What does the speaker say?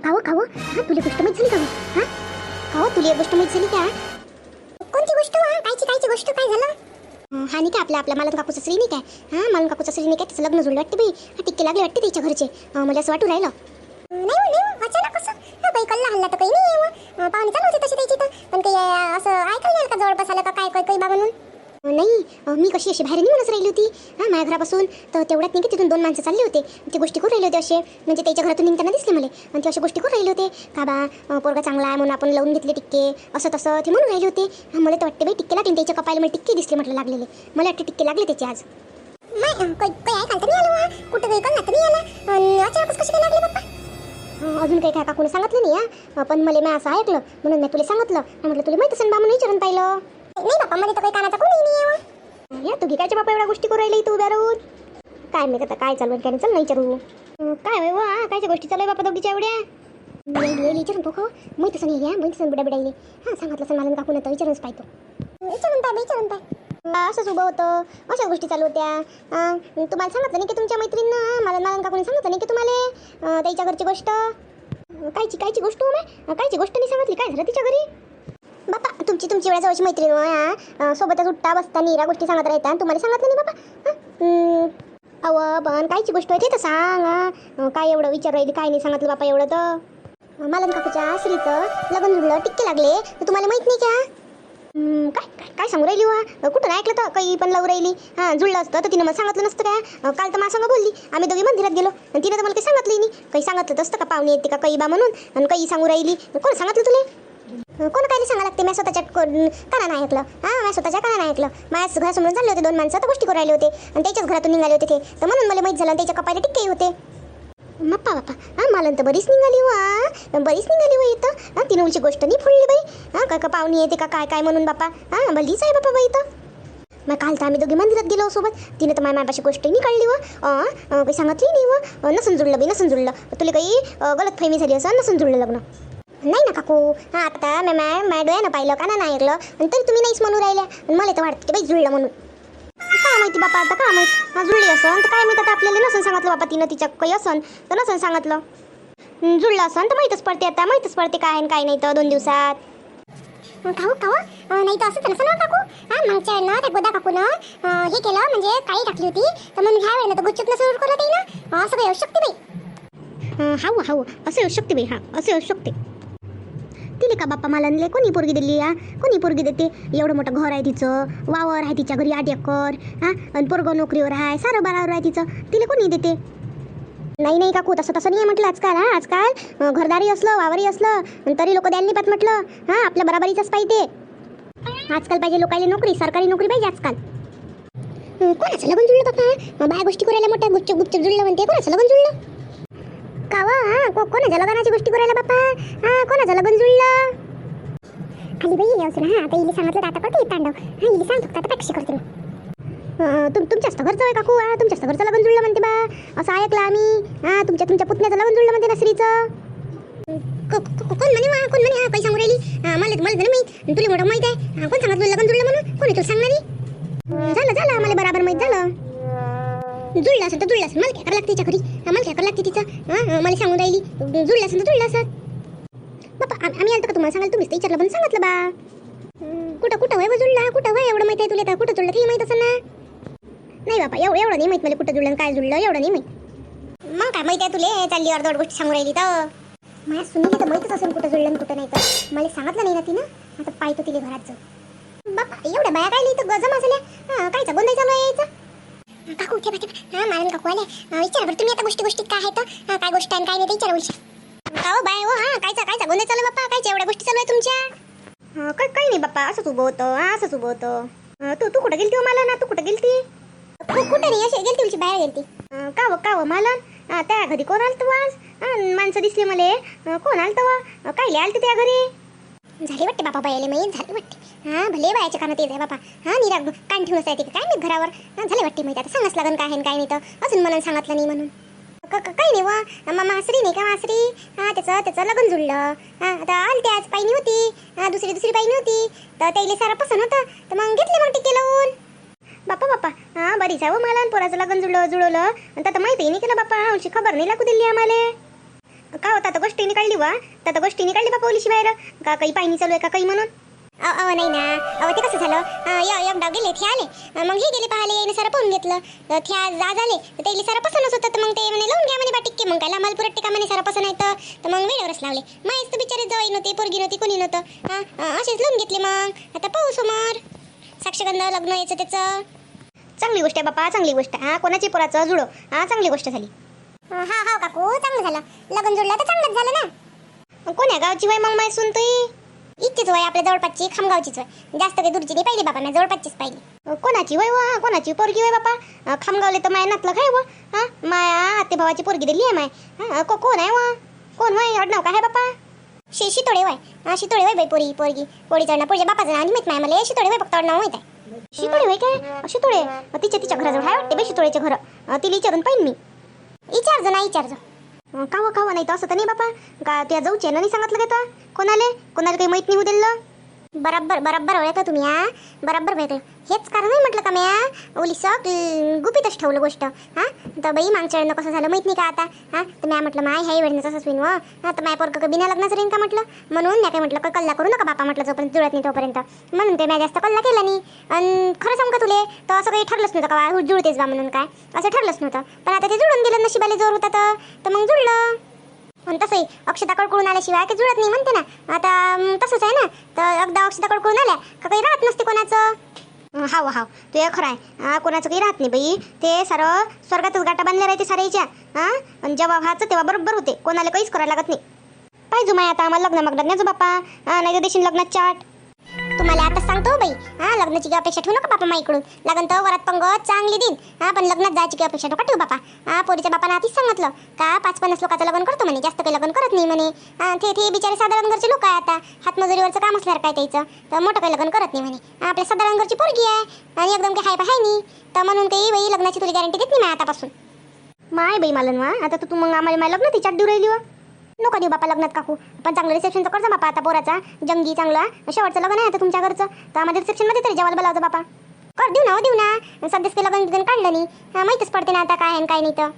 खावं खावं हा तुला गोष्ट माहीत झाली का मग? हा खावं तुला एक गोष्ट माहीत झाली का? कोणती गोष्ट? कायची गोष्ट? काय झालं? हा नाही का आपल्या मालन काकूचा श्री नाही काय? हा मालन काकूचा श्री नाही काय? त्याचं लग्न जुळलं वाटते बाई. हा टिक्के लागले वाटते त्याच्या घरचे. मला असं वाटू राहिलं. नाही अचानक कसं? हा बाई कल्ला हल्ला तर काही नाही पाहुणे चालू होते तशी त्याची तर पण काही असं ऐकायला नाही का जवळपास आलं का काय काही बा म्हणून? नाही मी कशी अशी बाहेर निघूनच राहिली होती हा माझ्या घरापासून. तर तेवढ्यात नाही की तिथून 2 माणसं चालले होते. ते गोष्टी करून राहिले होते असे म्हणजे त्याच्या घरातून निघताना दिसले मला. आणि ते अशा गोष्टी करून राहिले होते का बा पोरगा चांगला आहे म्हणून आपण लावून घेतले टिक्के असं तसं ते म्हणून राहिले होते. मला तर वाटते बाई टिक्के लागले त्याच्या कपायला. मला टिक्के दिसले म्हटलं लागलेले. मला वाटते टिक्के लागले त्याचे आज. नाही काही ऐकायला नाही आलं कुठं काही कळलं नाही आलं. अचानकच कसे काय लागले बाप्पा? अजून काही काय काकूने सांगितलं नाही हा. पण मला मी असं ऐकलं म्हणून मी तुला सांगितलं. म्हटलं तुला माहित असेल बा म्हणून विचारून पाहिलं. नाही बाप्पा मला तर काही कानाचा कोणी नाही या तू घ्यायच्या बापा एवढ्या गोष्टी करू राहिली तू उभ्या राहून. काय मी आता काय चालू काय चल नाही विचारू. काय होय वा कायच्या गोष्टी चालू आहे बापा दोघीच्या एवढ्या? येईल विचारून तो खो माहिती असं नाही घ्या माहिती असं बिडाबिडाईले. हां सांगितलं असं मला काकून तर विचारूनच पाहतो. विचारून पाय असंच उभं होतं अशा गोष्टी चालू होत्या. तुम्हाला सांगितलं नाही की तुमच्या मैत्रिणीनं मला काकूने सांगितलं नाही की तुम्हाला त्याच्या घरची गोष्ट? कायची गोष्ट हो कायची गोष्ट नाही सांगितली? काय झालं तिच्या घरी? बापा तुमची वेळा जवळची मैत्रीण हो सोबतच उठता बसता निरा गोष्टी सांगत राहता. तुम्हाला सांगितलं नाही बापा? अव पण कायची गोष्ट आहे ते तर सांग. काय एवढं विचार राहिली काय नाही सांगितलं बापा एवढं तर? मला काकूच्या श्रीचं लग्न जुळलं टिक्के लागले तर तुम्हाला माहित नाही का? काय सांगू राहिली वा? कुठं नाही ऐकलं तर काही पण लावू राहिली. हां जुळलं असतं तर तिनं मला सांगितलं नसतं काय? काल तर मला सांगा बोलली आम्ही दोघी मंदिरात गेलो आणि तिनं तर मला काही सांगितलं नाही. काही सांगितलं असतं का पाहुणे येते का काही बा म्हणून आणि काही सांगू राहिली. कोण सांगितलं तुला? कोण काय सांगा लागते? मी स्वतःच्या काना नाही ऐकलं. मी स्वतःच्या काना नाही ऐकलं. माझ्या घरासमोर झाले होते 2 माणसं तर गोष्टी करू राहिले होते आणि त्याच्याच घरातून निघाले होते ते तर म्हणून मला माहीत झालं. त्याच्या कपायला टिक्के होते. बाप्पा मला तर बरीच निघाली वा इथं. तिनं उलची गोष्ट नाही फोडली बाई. का पाहुणी येते का काय म्हणून बापा. भलीच आहे बापा बाई इथं. मग काल तर आम्ही दोघी मंदिरात गेलो सोबत. तिने तर माझ्यापाशी गोष्टही नाही काढली व काही सांगितली नाही व. नसून जुळलं बाई नसून जुळलं. तुला काही गलतफहमी झाली असं नसून जुळलं लग्न. नाही ना काकू आता माझ्या डोळ्यानं पाहिलं का नाही ऐकलं आणि तरी तुम्ही नाहीच म्हणून राहिल्या. मला तर वाटतं की बाई जुळलं म्हणून. काय माहिती बापा आता काय माहिती जुळली असं तर काय माहिती. आता आपल्याला नसून सांगितलं बापा तिनं तिच्या काही असन तर नसून सांगितलं. जुळलं असं तर माहीतच पडते. आता माहीतच पडते काय आणि काय नाही तर 2 दिवसात. नाही तर असंच नसं ना काकू. मागच्या ना त्या गोदा काकूनं हे केलं म्हणजे काळी टाकली होती तर म्हणून ह्या वेळेला तर गुच्चूप नसून करत आहे ना. असं काही येऊ शकते बाई. हाव असं येऊ शकते बाई. असं येऊ शकते. तिले का बाप्पा मला कोणी पोरगी दिली कोणी पोरगी देते? एवढं मोठं घर आहे तिचं वावर आहे तिच्या घरी 8 एकर आणि पोरगं नोकरीवर आहे सारं बारावर आहे तिचं. तिला कोणी देते? नाही काकू तसं नाही आहे म्हटलं. आजकाल घरदारी असलं वावरही असलं तरी लोक द्यायला नाही पाहत म्हटलं. आपल्या बराबरीचाच पाहिजे. आजकाल पाहिजे लोकांना नोकरी सरकारी नोकरी पाहिजे आजकाल. कोणाचं लग्न जुळलं बापा? बाया गोष्टी करायला मोठ्या गुपचूप जुळलं म्हणते. कोणाचं लग्न जुळलं कावा? कोणाच्या लग्नाची गोष्टी करायला बापा? कोणाचं लग्न जुळलं? खाली बाई असं ना आता इली सांगितलं तर आता करते तांडव. इली सांग फक्त आता पॅक्शी करते. तुमच्याच घरचं आहे काकू. तुमच्याच घरचं लग्न जुळलं म्हणते बा असं ऐकलं आम्ही. तुमच्या पुतण्याचं लग्न जुळलं म्हणते ना श्रीचं. कोण म्हणे काही सांगू राहिली? मला माहीत तुला मोठं माहीत आहे. कोण सांगितलं लग्न जुळलं म्हणून? कोणी तुला सांगणारी? झालं आम्हाला बराबर माहीत झालं. जुळलं असेल तर जुळलं असेल. मला काय करावं लागते तिच्या घरी? मला काय करावं लागते तिचं? मला सांगून राहिली जुळलं असेल तर जुळलं असेल. बापा आम्ही आलतो का तुम्हाला सांगायला? तुम्हीच तर विचारलं पण सांगितलं बा. कुठं वय जुळला? कुठं वय एवढं माहीत आहे तुला? तर कुठं जुळलं ते माहीत असेल ना? नाही बापा एवढं नाही माहीत मला कुठं जुळलं काय जुळलं एवढं नाही माहीत. मग काय माहीत आहे तुला? चालली अर्धवट गोष्टी सांगू राहिली तर. माझ्या सुनीली तर माहीतच असेल कुठं जुळलं कुठं नाही तर. मला सांगितलं नाही ना तिनं. आता पाहतो तिला घरात जाऊ. बापा एवढ्या बाया काय नाही तर जमा असल्या कायचा गोंधळ चालू आहे यायचा? काकू मला काकू आले विचारा बरं तुम्ही आता गोष्टीत काय आहे तर काय गोष्ट आहे काय नाही ते विचारा उलशी. हो बाय हो कायचा गोंधळ चालू बाप्पा? कायच्या एवढ्या गोष्टी चालू आहे तुमच्या? काही नाही बाप्पा असंच उभं होतं. तू कुठं गेलती हो मला ना? तू कुठं गेलती? कुठं नाही अशी गेलती उलशी बाहेर गेलती. का मला त्या घरी कोण आलतं आज? माणसं दिसली मला. कोण आलतं काय आलतं त्या घरी? झाली वाटते बापा बायाले माहीत झाली वाटते. भले बायाच्या कानात येत आहे बापा. निरा कान ठेवूनच राहते काय मी घरावर. झाले वाटते माहिती आता सांगाच लागन काय काय नाही तर अजून मला सांगितलं नाही म्हणून. काही नाही वा मासरी नाही का मासरी त्याचं लग्न जुळलं. आता आलते आज पाहिनी होती दुसरी पाहिनी होती तर त्याला सारा पसंत होतं तर मग घेतले मग टिके लावून. बापा बरीच आहे मला पोराचं लग्न जुळवलं आणि तर माहिती नाही केलं बापा. खबर नाही लागू दिली आम्हाला. का होता तर गोष्टी निकाळली वा तर गोष्टी निकाळली बा पोलिशी बाहेर का काही पाहिणी चालू आहे का काही म्हणून अव नाही ना अव ते कसं झालं एक डाव गेले ते आले मग हे गेले पाहिले याने सारं पाहून घेतलं ते आज आले तर त्याला सारं पसंतच होतं तर मग ते म्हणे लावून घ्या म्हणे बाटिक मग काय लांबाल पुरट टिका म्हणे सारं पसंत नाही तर मग वेळेवरच लावले माहीत तर बिचारे जवळ नव्हते पोरगी नव्हती कोणी नव्हतं असेच लावून घेतले मग आता पाहू समोर साक्षगंध लग्न यायचं त्याचं चांगली गोष्ट आहे बापा चांगली गोष्ट कोणाची पोराचं जुळो चांगली गोष्ट झाली हा काकू चांगलं झालं लग्न जुळलं तर चांगलंच झालं ना कोण्या गावची वय मग माय सुनतोय इतकीच वय आपल्या जवळपासची खामगावचीच वय जास्त काही दूरची नाही पाहिली बाबा मी जवळपासचीच पाहिली कोणाची वय वा कोणाची पोरगी वय बापा खामगावले तर माया नातलं काय व माया आते भावाची पोरगी दिली आहे माय कोण आहे वा कोण वय अडनाव काय आहे बापा शितोडे वय शितोडे वय बाई पोरगी पोळी चढणं पुढच्या बापाचं नाव माहित माय मला शितोडे वय फक्त अडनाव माहित आहे शितोडे वय काय शितोडे तिच्या घराजवळ आहे वाटते बाई शितोडेचे घर तिला विचारून पाहिन मी विचारजो ना विचारजो कावा नाही तर असं तर नाही बापा का तुझ्या जाऊचे नाही सांगितलं का कोणाला काही माहित नाही दिलं बरोबर ओळखलं तुम्ही बरोबर भेटलं हेच कारण नाही म्हटलं का मी ओली सक गुपितच ठेवलं गोष्ट तर बाई मागच्या वेळेनं कसं झालं माहित नाही का आता तर मी म्हटलं माय ह्याही वेळेनं तसंच होईन तर माय पोरगं बिना लग्नाचं राहीन का म्हटलं म्हणून मी काय म्हटलं का कल्ला करू नका बापा म्हटलं जोपर्यंत जुळत नाही तोपर्यंत म्हणून ते मी जास्त कल्ला केला नाही आणि खरं सांग का तुले तर असं काही ठरलंच नव्हतं का जुळतेच बा म्हणून काय असं ठरलंच नव्हतं पण आता ते जुळून गेलं नशिबाला जोर होता तर मग जुळलं पण तसंही अक्षता कळकळून आल्याशिवाय काही जुळत नाही म्हणते ना आता तसंच आहे ना तर एकदा अक्षता कळकळून आल्या का काही राहत नसते कोणाचं हाव तू हे खरं आहे कोणाचं काही राहत नाही बाई ते सारं स्वर्गातच गाठा बांधल्या राहते साऱ्याच्या आणि जेव्हा व्हायचं तेव्हा बरोबर होते कोणाला काहीच करायला लागत नाही पाहिजे माय आता आम्हाला लग्न मग न्यायचो बापा नाही तर देशील लग्नात चाट तुम्हाला आता सांगतो बाई लग्नाची काही अपेक्षा ठेवू नका बापा माईकडून लग्न तर वरात पंगत चांगली दिन पण लग्नात जायची काही अपेक्षा नका ठेवू बापा पोरीच्या बापानं आधीच सांगितलं का 5-50 लोकांचं लग्न करतो म्हणे जास्त काही लग्न करत नाही म्हणे ते बिचारे साधारण घरचे लोक आहे आता हातमजुरीवरचं काम असल्यावर काय त्याचं तर मोठं काही लग्न करत नाही म्हणे आपल्या साधारण घरची पोरगी आहे आणि एकदम काही हाय नाही तर म्हणून काही बाई लग्नाची तुला गॅरंटी देत नाही मी आतापासून माय बाई मला आता तू मग आम्हाला माय लग्न तिच्यात देऊ राहिली नको देऊ बापा लग्नात काकू पण चांगलं रिसेप्शनचं करजा बापा आता पोराचा जंगी चांगला शेवटचं लग्न आहे आता तुमच्या घरचं तर आम्हाला रिसेप्शनमध्ये तरी जेवायला बोलावतं बापा कर देऊ ना सध्याच काही लग्न काढलं नाही माहीतच पडते ना आता काय आहे काय नाही तर